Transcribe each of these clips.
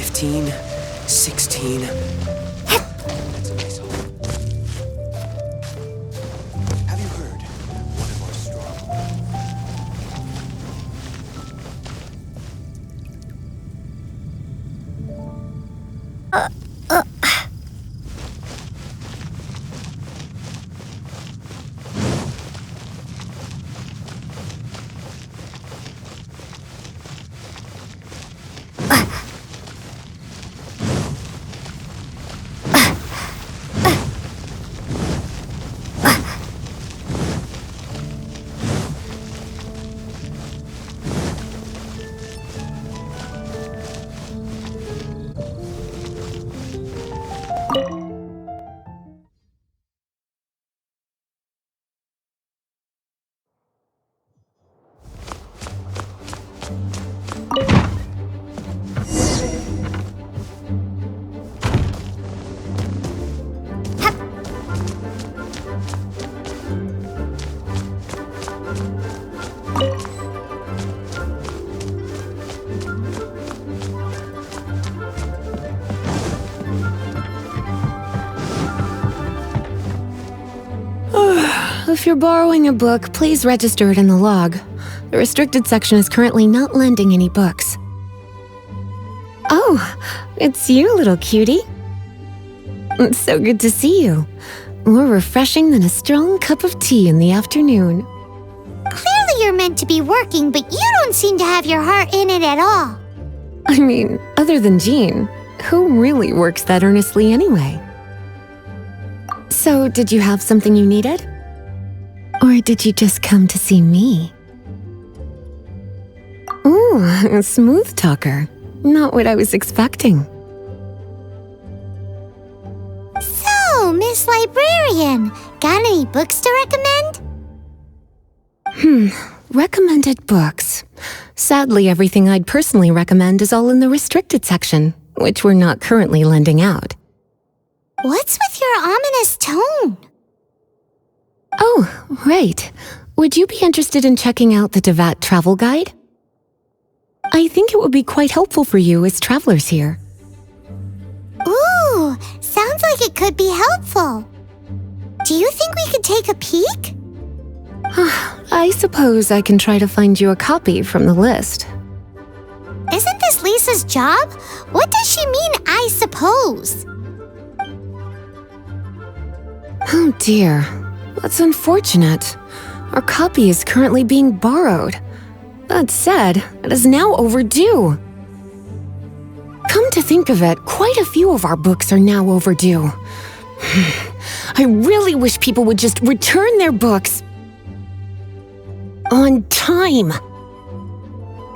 15, 16. That's amazing. Have you heard one of our strong? If you're borrowing a book, please register it in the log. The restricted section is currently not lending any books. Oh, it's you, little cutie. It's so good to see you. More refreshing than a strong cup of tea in the afternoon. Clearly you're meant to be working, but you don't seem to have your heart in it at all. I mean, other than Jean, who really works that earnestly anyway? So, did you have something you needed? Or did you just come to see me? Ooh, a smooth talker. Not what I was expecting. So, Miss Librarian, got any books to recommend? Recommended books. Sadly, everything I'd personally recommend is all in the restricted section, which we're not currently lending out. What's with your ominous tone? Oh, right. Would you be interested in checking out the Devat travel guide? I think it would be quite helpful for you as travelers here. Ooh, sounds like it could be helpful. Do you think we could take a peek? I suppose I can try to find you a copy from the list. Isn't this Lisa's job? What does she mean, I suppose? Oh dear, that's unfortunate. Our copy is currently being borrowed. That said, it is now overdue. Come to think of it, quite a few of our books are now overdue. I really wish people would just return their books on time.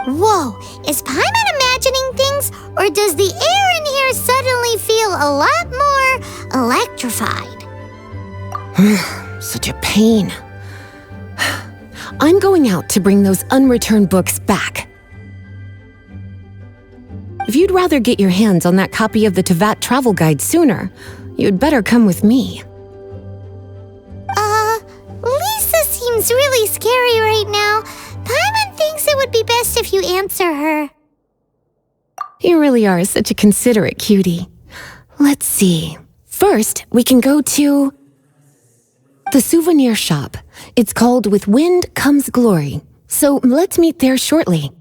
Whoa, is Paimon imagining things, or does the air in here suddenly feel a lot more electrified? Such a pain. I'm going out to bring those unreturned books back. If you'd rather get your hands on that copy of the Tevat travel guide sooner, you'd better come with me. Lisa seems really scary right now. Paimon thinks it would be best if you answer her. You really are such a considerate cutie. Let's see. First, we can go to the souvenir shop. It's called With Wind Comes Glory. So let's meet there shortly.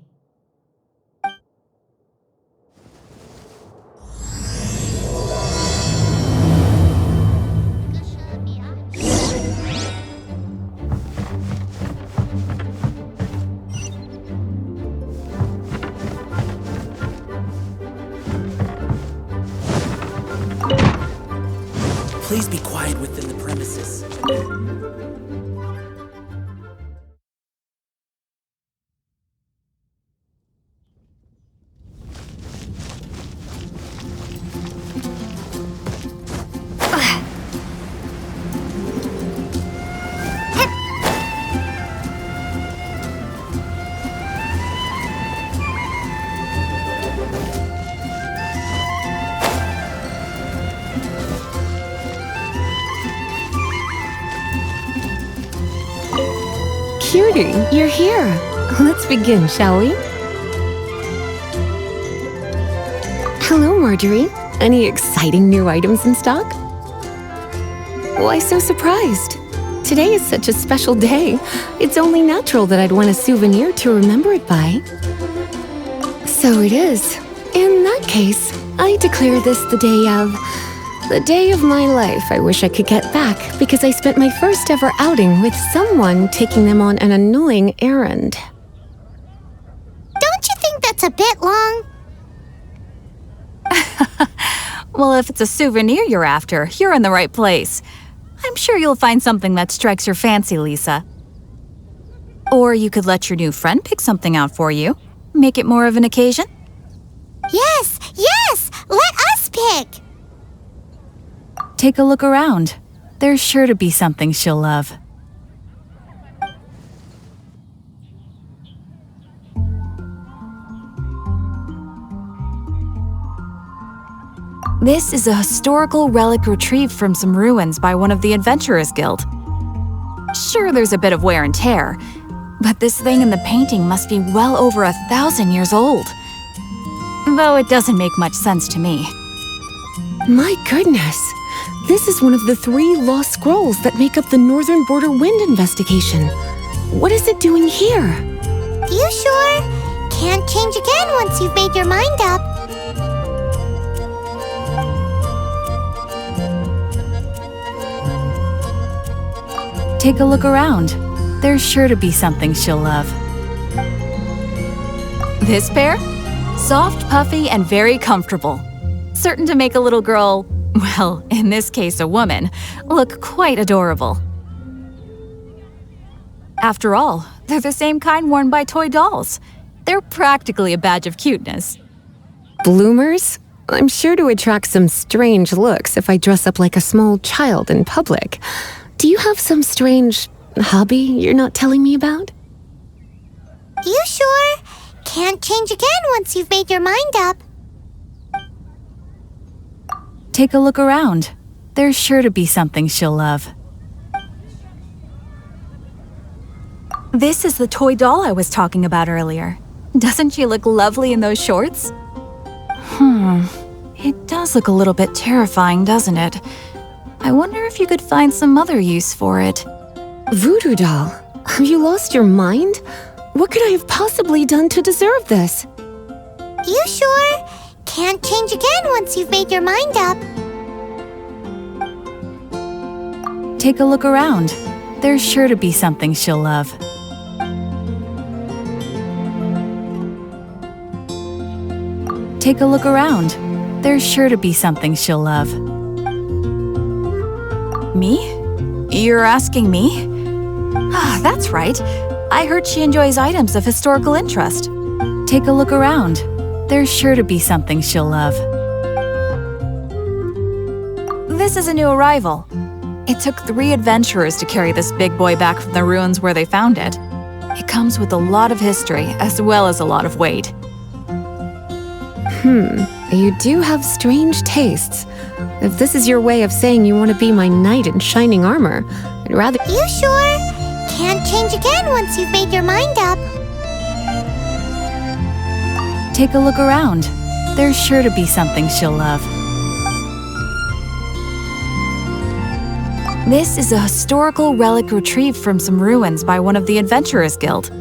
Please be quiet within the premises. Cutie, you're here. Let's begin, shall we? Hello, Marjorie. Any exciting new items in stock? Why so surprised? Today is such a special day. It's only natural that I'd want a souvenir to remember it by. So it is. In that case, I declare this the day of my life I wish I could get back because I spent my first ever outing with someone taking them on an annoying errand. Don't you think that's a bit long? Well, if it's a souvenir you're after, you're in the right place. I'm sure you'll find something that strikes your fancy, Lisa. Or you could let your new friend pick something out for you. Make it more of an occasion. Yes! Let us pick! Take a look around. There's sure to be something she'll love. This is a historical relic retrieved from some ruins by one of the Adventurers Guild. Sure, there's a bit of wear and tear, but this thing in the painting must be well over 1,000 years old. Though it doesn't make much sense to me. My goodness! This is one of the 3 lost scrolls that make up the Northern Border Wind investigation. What is it doing here? You sure? Can't change again once you've made your mind up. Take a look around. There's sure to be something she'll love. This pair? Soft, puffy, and very comfortable. Certain to make a little girl, well, in this case a woman, look quite adorable. After all, they're the same kind worn by toy dolls. They're practically a badge of cuteness. Bloomers? I'm sure to attract some strange looks if I dress up like a small child in public. Do you have some strange hobby you're not telling me about? You sure? Can't change again once you've made your mind up. Take a look around. There's sure to be something she'll love. This is the toy doll I was talking about earlier. Doesn't she look lovely in those shorts? It does look a little bit terrifying, doesn't it? I wonder if you could find some other use for it. Voodoo doll? Have you lost your mind? What could I have possibly done to deserve this? You sure? Can't change again once you've made your mind up. Take a look around. There's sure to be something she'll love. Take a look around. There's sure to be something she'll love. Me? You're asking me? Ah, that's right. I heard she enjoys items of historical interest. Take a look around. There's sure to be something she'll love. This is a new arrival. It took 3 adventurers to carry this big boy back from the ruins where they found it. It comes with a lot of history as well as a lot of weight. You do have strange tastes. If this is your way of saying you want to be my knight in shining armor, I'd rather— You sure? Can't change again once you've made your mind up. Take a look around. There's sure to be something she'll love. This is a historical relic retrieved from some ruins by one of the Adventurers Guild.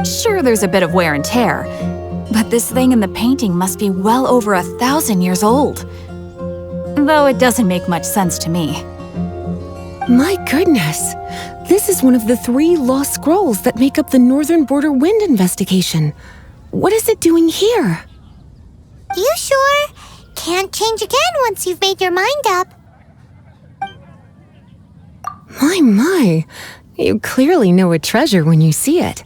Sure, there's a bit of wear and tear, but this thing in the painting must be well over 1,000 years old. Though it doesn't make much sense to me. My goodness! This is one of the 3 lost scrolls that make up the Northern Border Wind investigation. What is it doing here? You sure? Can't change again once you've made your mind up. My, you clearly know a treasure when you see it.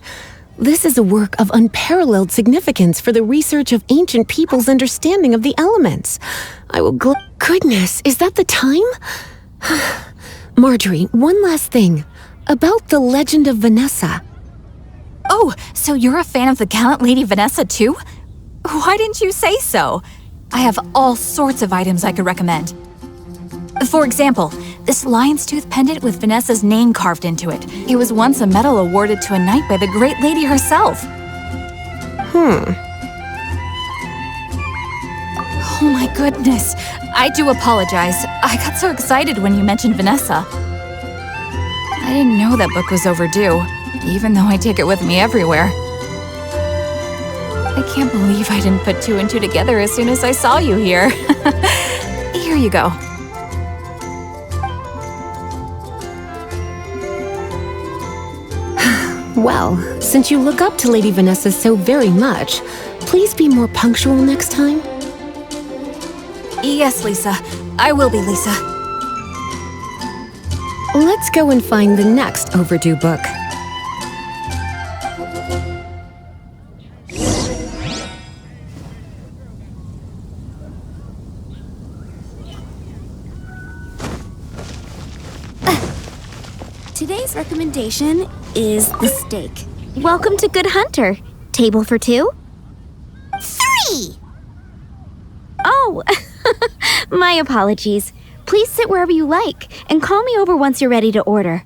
This is a work of unparalleled significance for the research of ancient people's understanding of the elements. I will Goodness, is that the time? Marjorie, one last thing. About the legend of Vanessa. Oh, so you're a fan of the gallant Lady Vanessa too? Why didn't you say so? I have all sorts of items I could recommend. For example, this lion's tooth pendant with Vanessa's name carved into it. It was once a medal awarded to a knight by the great lady herself. goodness. I do apologize. I got so excited when you mentioned Vanessa. I didn't know that book was overdue, even though I take it with me everywhere. I can't believe I didn't put two and two together as soon as I saw you here. Here you go. Well, since you look up to Lady Vanessa so very much, please be more punctual next time. Yes, Lisa. I will be, Lisa. Let's go and find the next overdue book. Today's recommendation is the steak. Welcome to Good Hunter. Table for two? 3! Oh, my apologies. Please sit wherever you like and call me over once you're ready to order.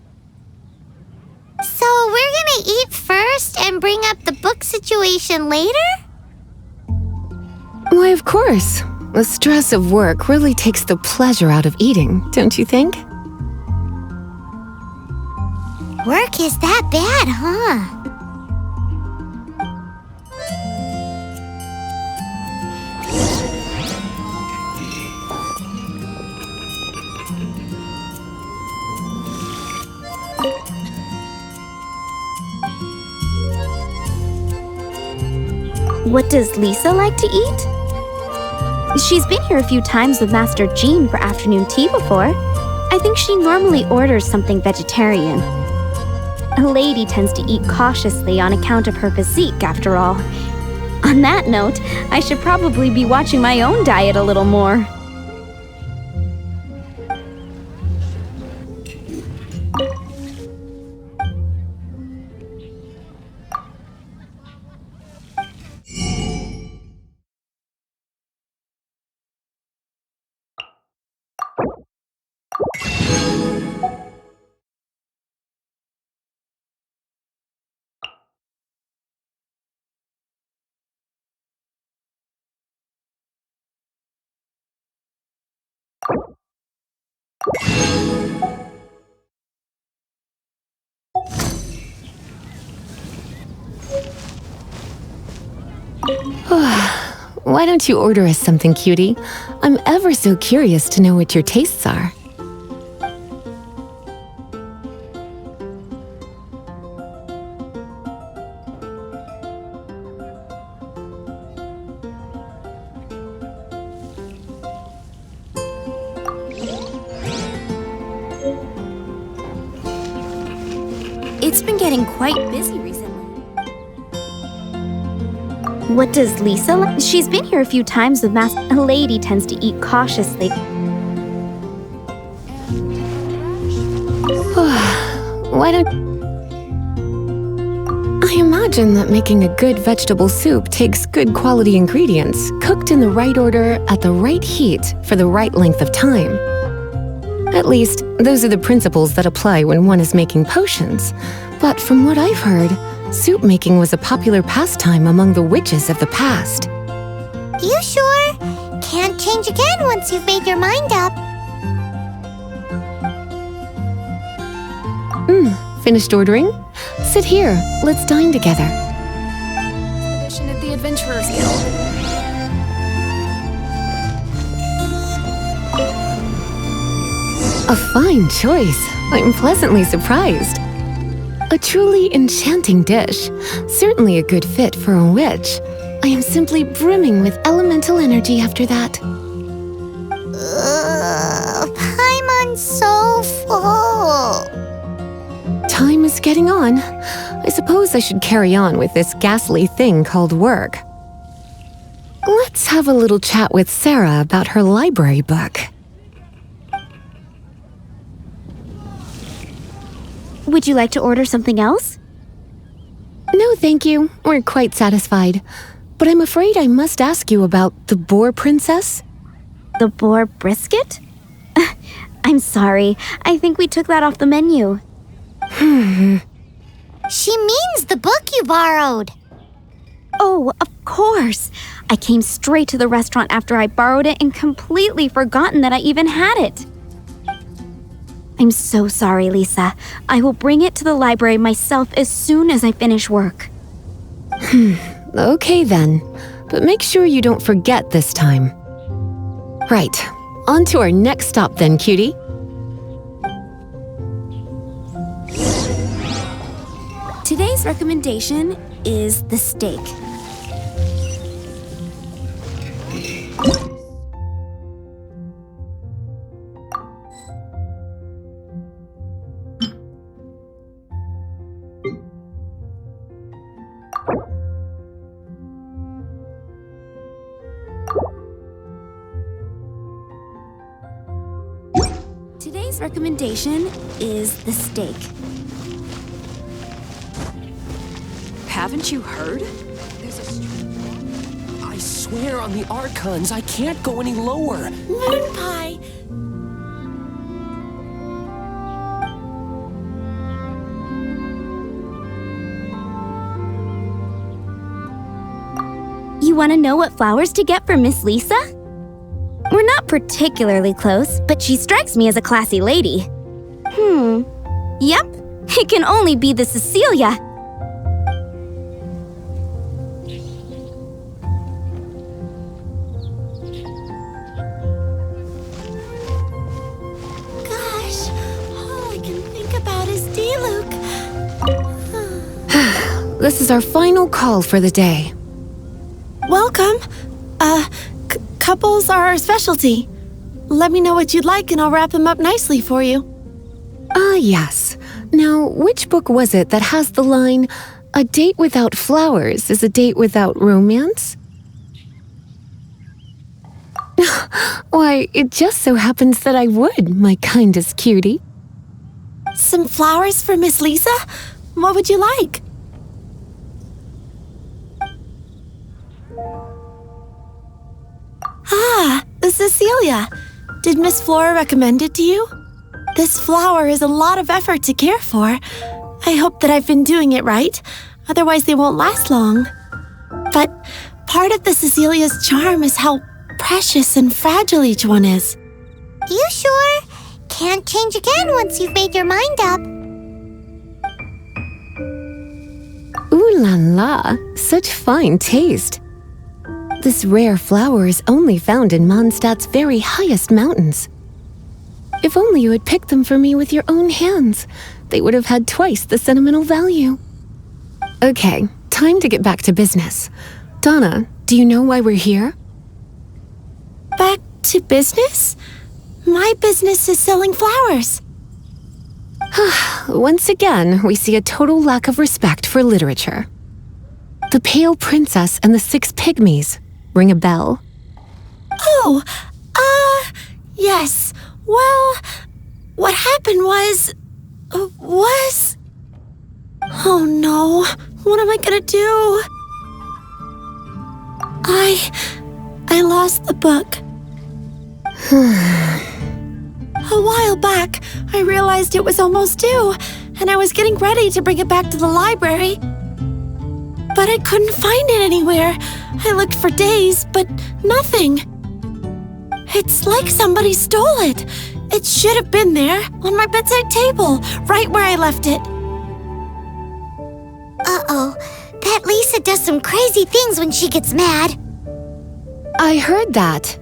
So we're gonna eat first and bring up the book situation later? Why, of course. The stress of work really takes the pleasure out of eating, don't you think? Work is that bad, huh? What does Lisa like to eat? She's been here a few times with Master Jean for afternoon tea before. I think she normally orders something vegetarian. A lady tends to eat cautiously on account of her physique, after all. On that note, I should probably be watching my own diet a little more. Why don't you order us something, cutie? I'm ever so curious to know what your tastes are. It's been getting quite busy recently. What does Lisa like? She's been here a few times with Master. A lady tends to eat cautiously. Why don't... I imagine that making a good vegetable soup takes good quality ingredients, cooked in the right order at the right heat for the right length of time. At least, those are the principles that apply when one is making potions. But from what I've heard, soup making was a popular pastime among the witches of the past. You sure? Can't change again once you've made your mind up. Finished ordering? Sit here, let's dine together. Edition at the Adventurers Guild. A fine choice. I'm pleasantly surprised. A truly enchanting dish. Certainly a good fit for a witch. I am simply brimming with elemental energy after that. Paimon's so full. Time is getting on. I suppose I should carry on with this ghastly thing called work. Let's have a little chat with Sara about her library book. Would you like to order something else? No, thank you. We're quite satisfied. But I'm afraid I must ask you about the boar princess. The boar brisket? I'm sorry. I think we took that off the menu. She means the book you borrowed. Oh, of course. I came straight to the restaurant after I borrowed it and completely forgotten that I even had it. I'm so sorry, Lisa. I will bring it to the library myself as soon as I finish work. Okay then, but make sure you don't forget this time. Right, on to our next stop then, cutie. Today's recommendation is the steak. Today's recommendation is the steak. Haven't you heard? I swear on the Archons, I can't go any lower. Moon pie! You want to know what flowers to get for Miss Lisa? We're not particularly close, but she strikes me as a classy lady. Yep, it can only be the Cecilia. Gosh, all I can think about is D-Luke. This is our final call for the day. Welcome. Couples are our specialty. Let me know what you'd like and I'll wrap them up nicely for you. Yes. Now, which book was it that has the line, "A date without flowers is a date without romance"? Why, it just so happens that I would, my kindest cutie. Some flowers for Miss Lisa? What would you like? Cecilia, did Miss Flora recommend it to you? This flower is a lot of effort to care for. I hope that I've been doing it right, otherwise they won't last long. But part of the Cecilia's charm is how precious and fragile each one is. You sure? Can't change again once you've made your mind up. Ooh la la, such fine taste. This rare flower is only found in Mondstadt's very highest mountains. If only you had picked them for me with your own hands, they would have had twice the sentimental value. Okay, time to get back to business. Donna, do you know why we're here? Back to business? My business is selling flowers. Once again, we see a total lack of respect for literature. The Pale Princess and the Six Pygmies. Ring a bell? Oh, yes. Well, what happened was... Oh no, what am I gonna do? I lost the book. A while back, I realized it was almost due, and I was getting ready to bring it back to the library. But I couldn't find it anywhere. I looked for days, but nothing. It's like somebody stole it. It should have been there, on my bedside table, right where I left it. Uh-oh, that Lisa does some crazy things when she gets mad. I heard that.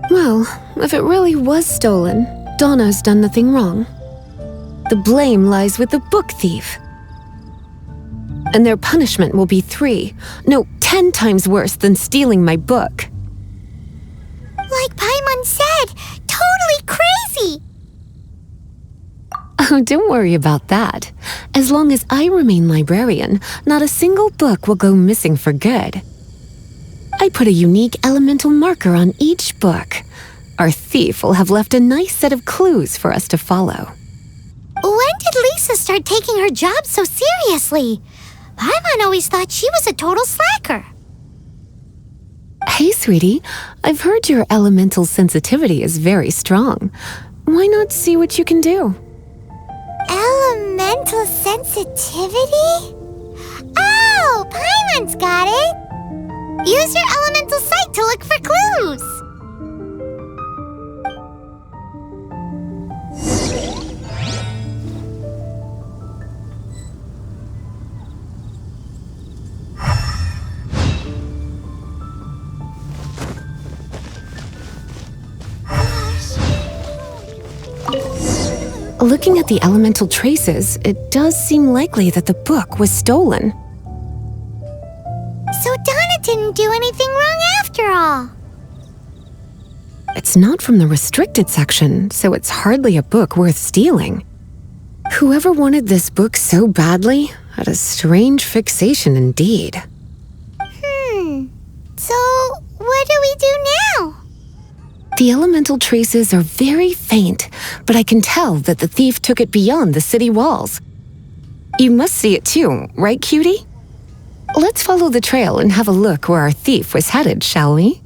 Well, if it really was stolen, Donna's done nothing wrong. The blame lies with the book thief. And their punishment will be 10 times worse than stealing my book. Like Paimon said, totally crazy. Oh, don't worry about that. As long as I remain librarian, not a single book will go missing for good. I put a unique elemental marker on each book. Our thief will have left a nice set of clues for us to follow. When did Lisa start taking her job so seriously? Paimon always thought she was a total slacker. Hey, sweetie, I've heard your elemental sensitivity is very strong. Why not see what you can do? Elemental sensitivity? Oh, Paimon's got it! Use your elemental sight to look for clues! Looking at the elemental traces, it does seem likely that the book was stolen. So Donna didn't do anything wrong after all. It's not from the restricted section, so it's hardly a book worth stealing. Whoever wanted this book so badly had a strange fixation indeed. So what do we do now? The elemental traces are very faint, but I can tell that the thief took it beyond the city walls. You must see it too, right, cutie? Let's follow the trail and have a look where our thief was headed, shall we?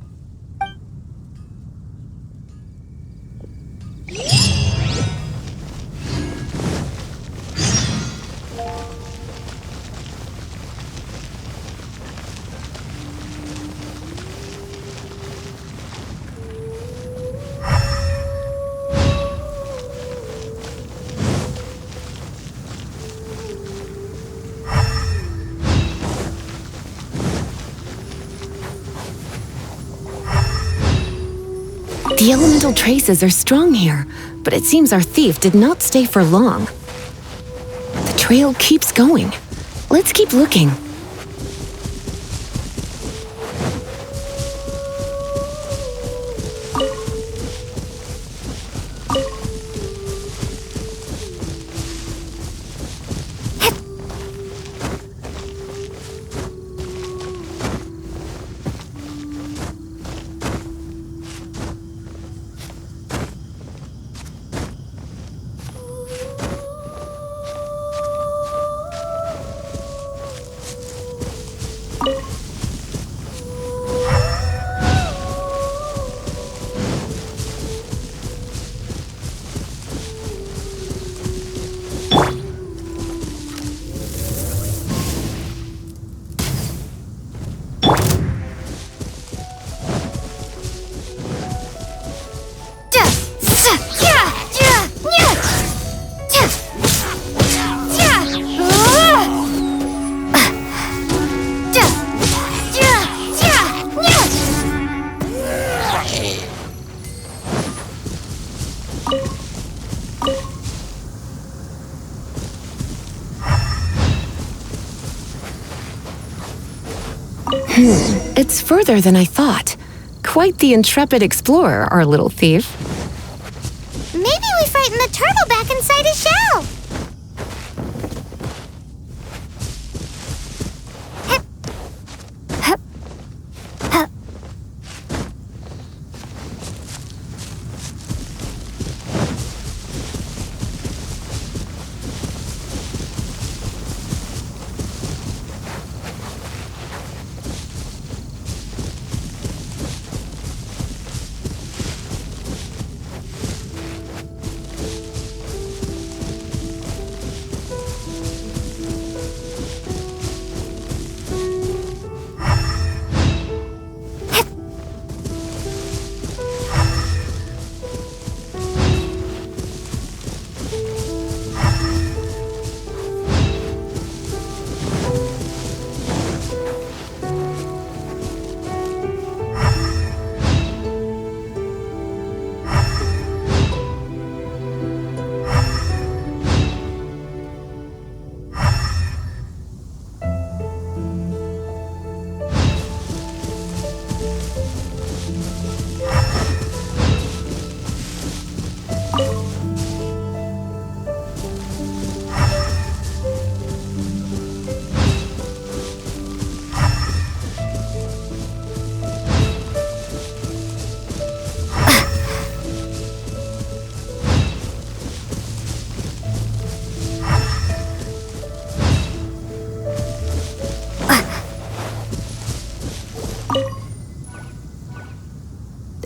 The elemental traces are strong here, but it seems our thief did not stay for long. The trail keeps going. Let's keep looking. It's further than I thought. Quite the intrepid explorer, our little thief. Maybe we frightened the turtle back inside his shell.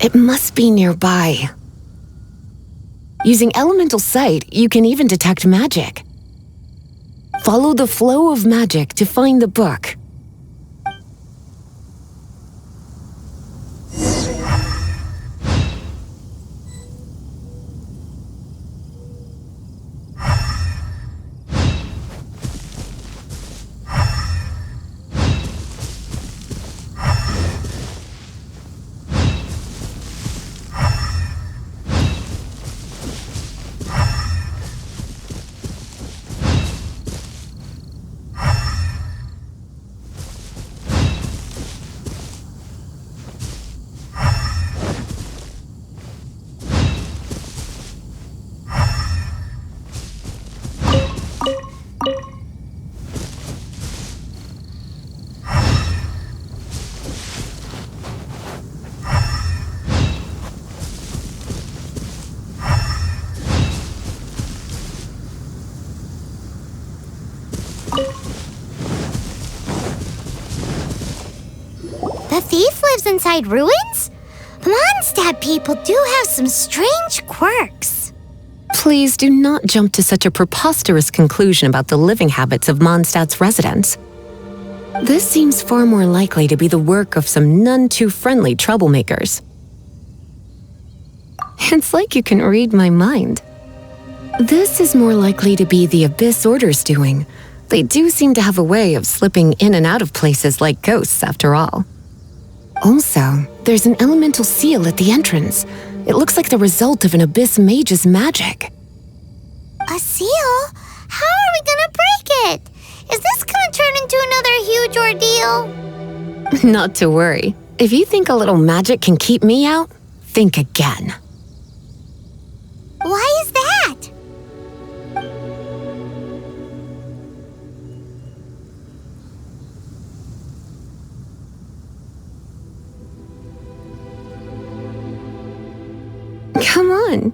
It must be nearby. Using elemental sight, you can even detect magic. Follow the flow of magic to find the book. The thief lives inside ruins? Mondstadt people do have some strange quirks. Please do not jump to such a preposterous conclusion about the living habits of Mondstadt's residents. This seems far more likely to be the work of some none-too-friendly troublemakers. It's like you can read my mind. This is more likely to be the Abyss Order's doing. They do seem to have a way of slipping in and out of places like ghosts, after all. Also, there's an elemental seal at the entrance. It looks like the result of an Abyss mage's magic. A seal? How are we gonna break it? Is this gonna turn into another huge ordeal? Not to worry. If you think a little magic can keep me out, think again. Why is that? Come on.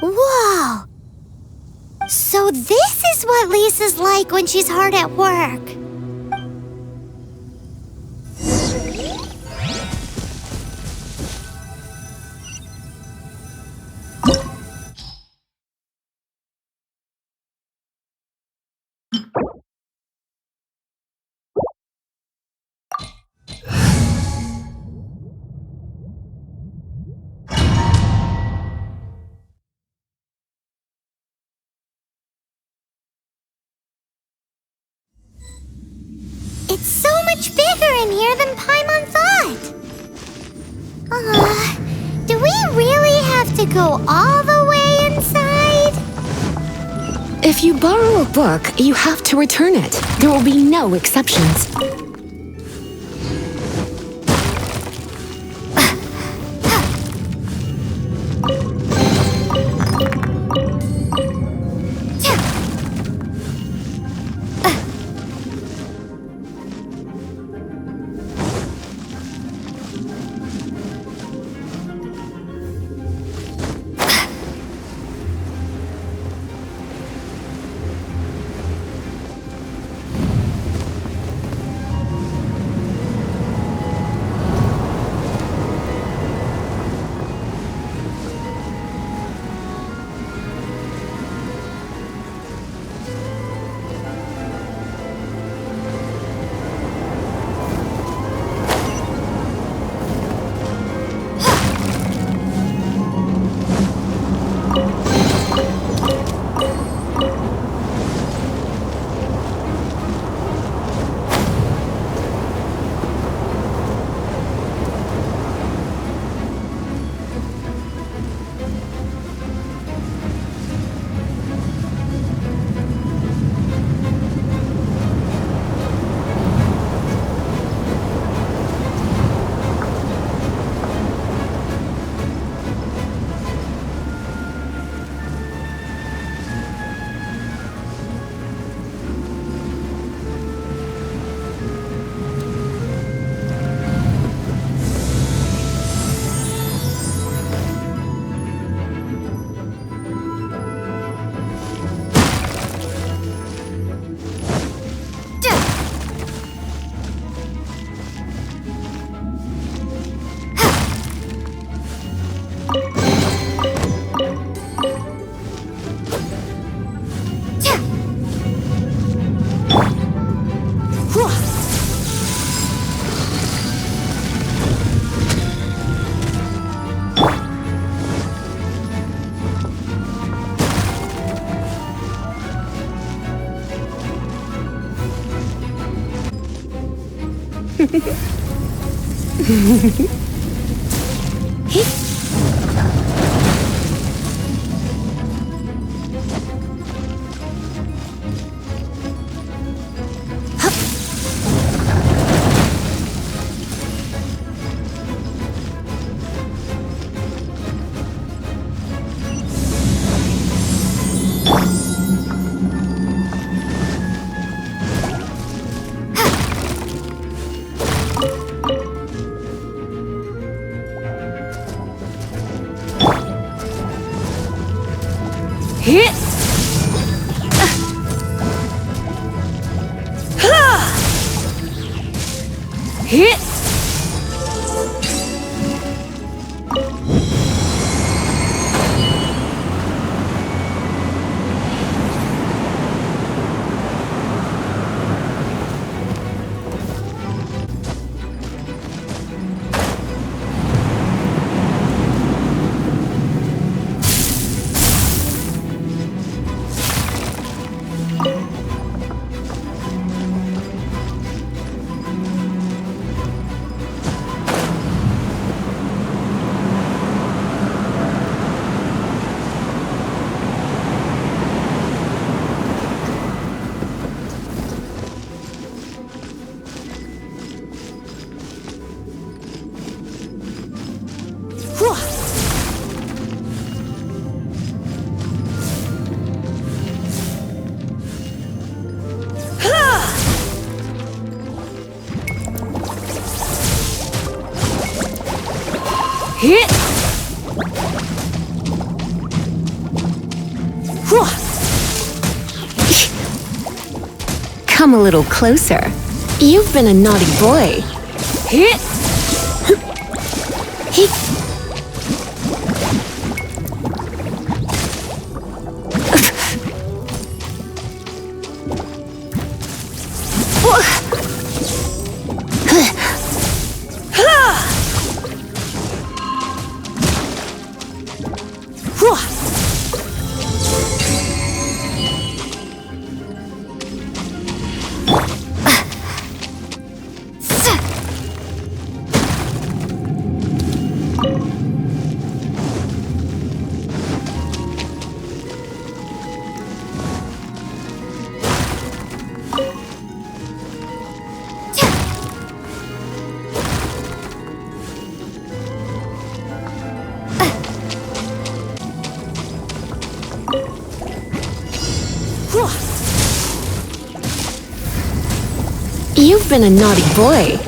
Whoa! So this is what Lisa's like when she's hard at work. It's so much bigger in here than Paimon thought. Do we really have to go all the way inside? If you borrow a book, you have to return it. There will be no exceptions. Come a little closer. You've been a naughty boy. You've been a naughty boy.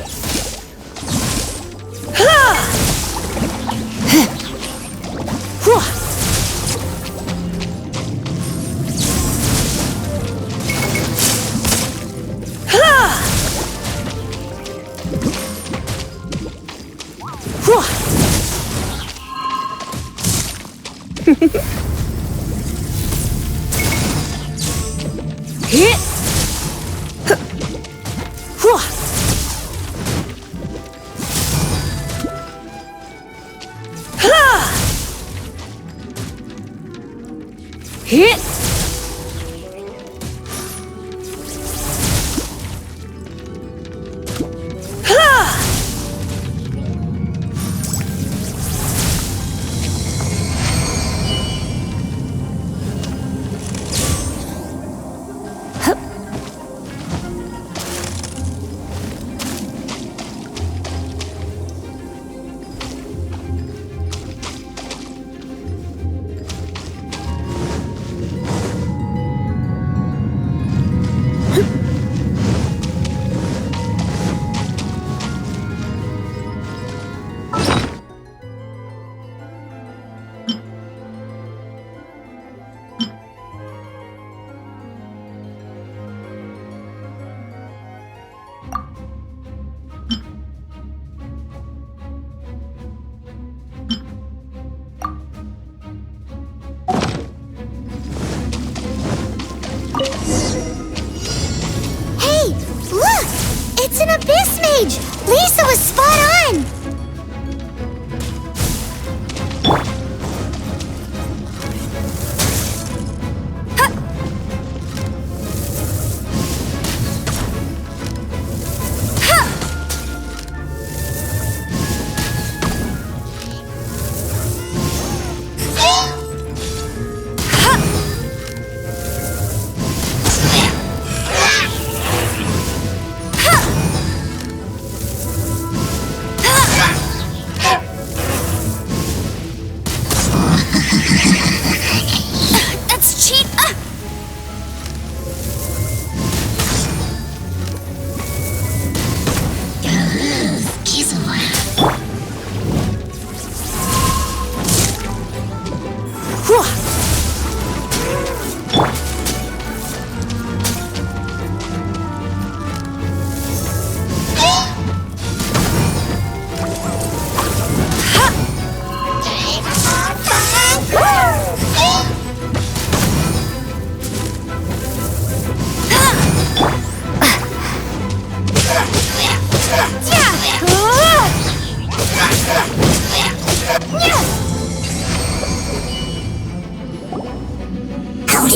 Lisa was spot on!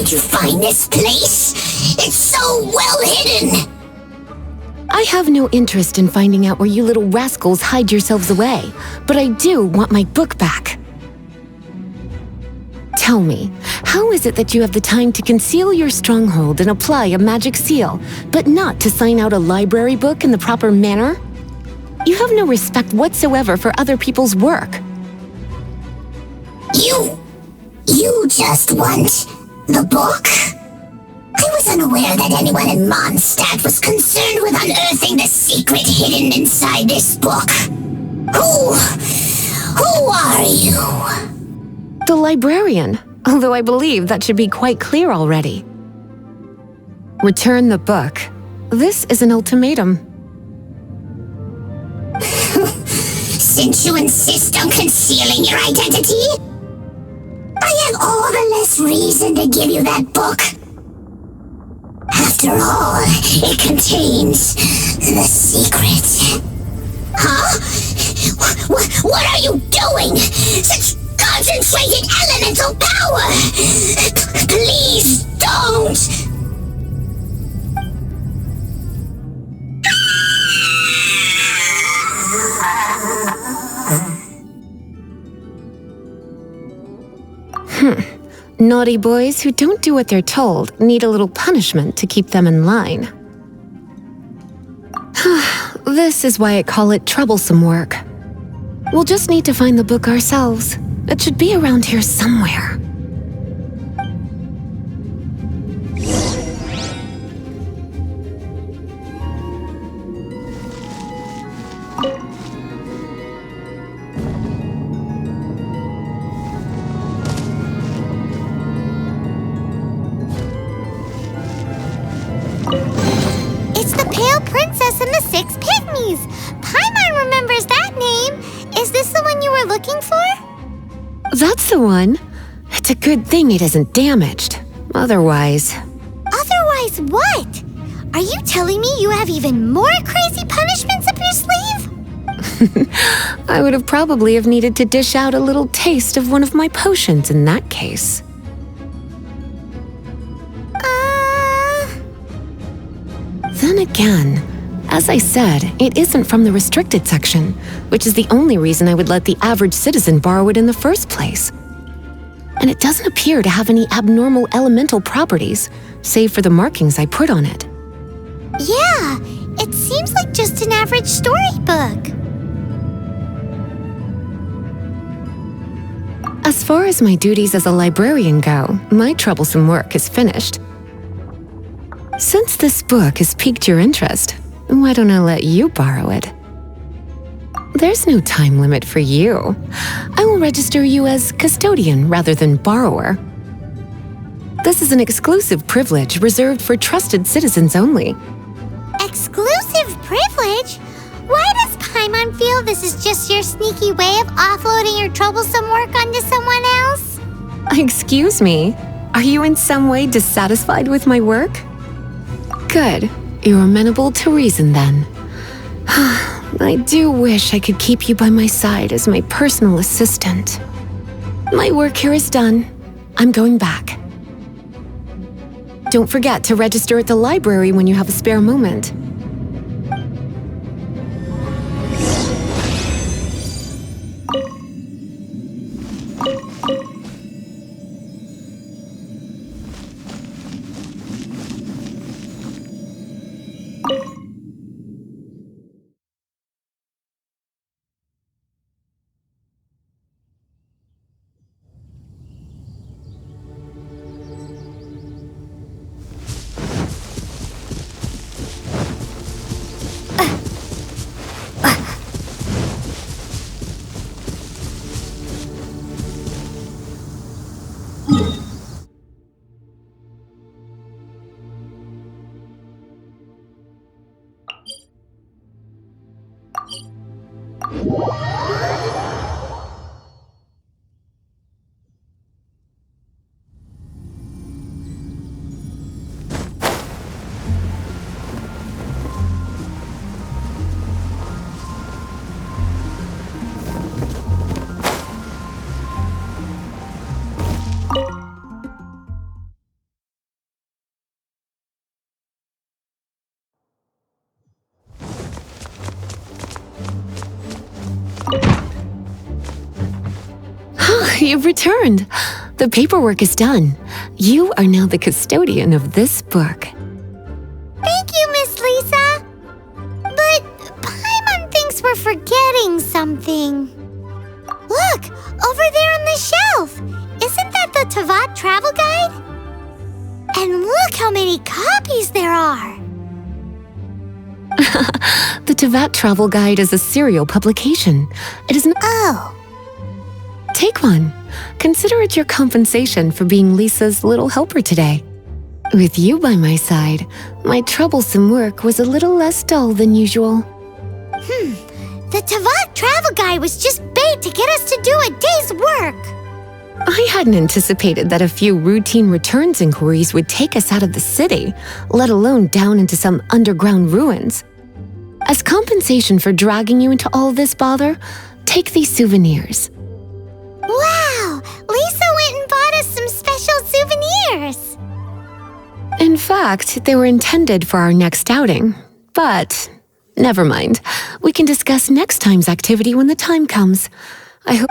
did you find this place? It's so well hidden! I have no interest in finding out where you little rascals hide yourselves away, but I do want my book back. Tell me, how is it that you have the time to conceal your stronghold and apply a magic seal, but not to sign out a library book in the proper manner? You have no respect whatsoever for other people's work. You just want the book? I was unaware that anyone in Mondstadt was concerned with unearthing the secret hidden inside this book. Who are you? The librarian, although I believe that should be quite clear already. Return the book. This is an ultimatum. Since you insist on concealing your identity, I have all the less reason to give you that book. After all, it contains the secret. Huh? What are you doing? Such concentrated elemental power! Please don't! Naughty boys who don't do what they're told need a little punishment to keep them in line. This is why I call it troublesome work. We'll just need to find the book ourselves. It should be around here somewhere. It's the Pale Princess and the Six Pygmies! Paimon remembers that name! Is this the one you were looking for? That's the one. It's a good thing it isn't damaged. Otherwise... Otherwise what? Are you telling me you have even more crazy punishments up your sleeve? I would have probably have needed to dish out a little taste of one of my potions in that case. Then again, as I said, it isn't from the restricted section, which is the only reason I would let the average citizen borrow it in the first place. And it doesn't appear to have any abnormal elemental properties, save for the markings I put on it. Yeah, it seems like just an average storybook. As far as my duties as a librarian go, my troublesome work is finished. Since this book has piqued your interest, why don't I let you borrow it? There's no time limit for you. I will register you as custodian rather than borrower. This is an exclusive privilege reserved for trusted citizens only. Exclusive privilege? Why does Paimon feel this is just your sneaky way of offloading your troublesome work onto someone else? Excuse me, are you in some way dissatisfied with my work? Good. You're amenable to reason then. I do wish I could keep you by my side as my personal assistant. My work here is done. I'm going back. Don't forget to register at the library when you have a spare moment. You've returned. The paperwork is done. You are now the custodian of this book. Thank you, Miss Lisa. But Paimon thinks we're forgetting something. Look, over there on the shelf. Isn't that the Tavat travel guide? And look how many copies there are. The Tavat Travel Guide is a serial publication. It is Oh. Take one. Consider it your compensation for being Lisa's little helper today. With you by my side, my troublesome work was a little less dull than usual. The Tavat travel guide was just bait to get us to do a day's work. I hadn't anticipated that a few routine returns inquiries would take us out of the city, let alone down into some underground ruins. As compensation for dragging you into all this bother, take these souvenirs. Wow! Lisa went and bought us some special souvenirs. In fact, they were intended for our next outing. But never mind. We can discuss next time's activity when the time comes. I hope...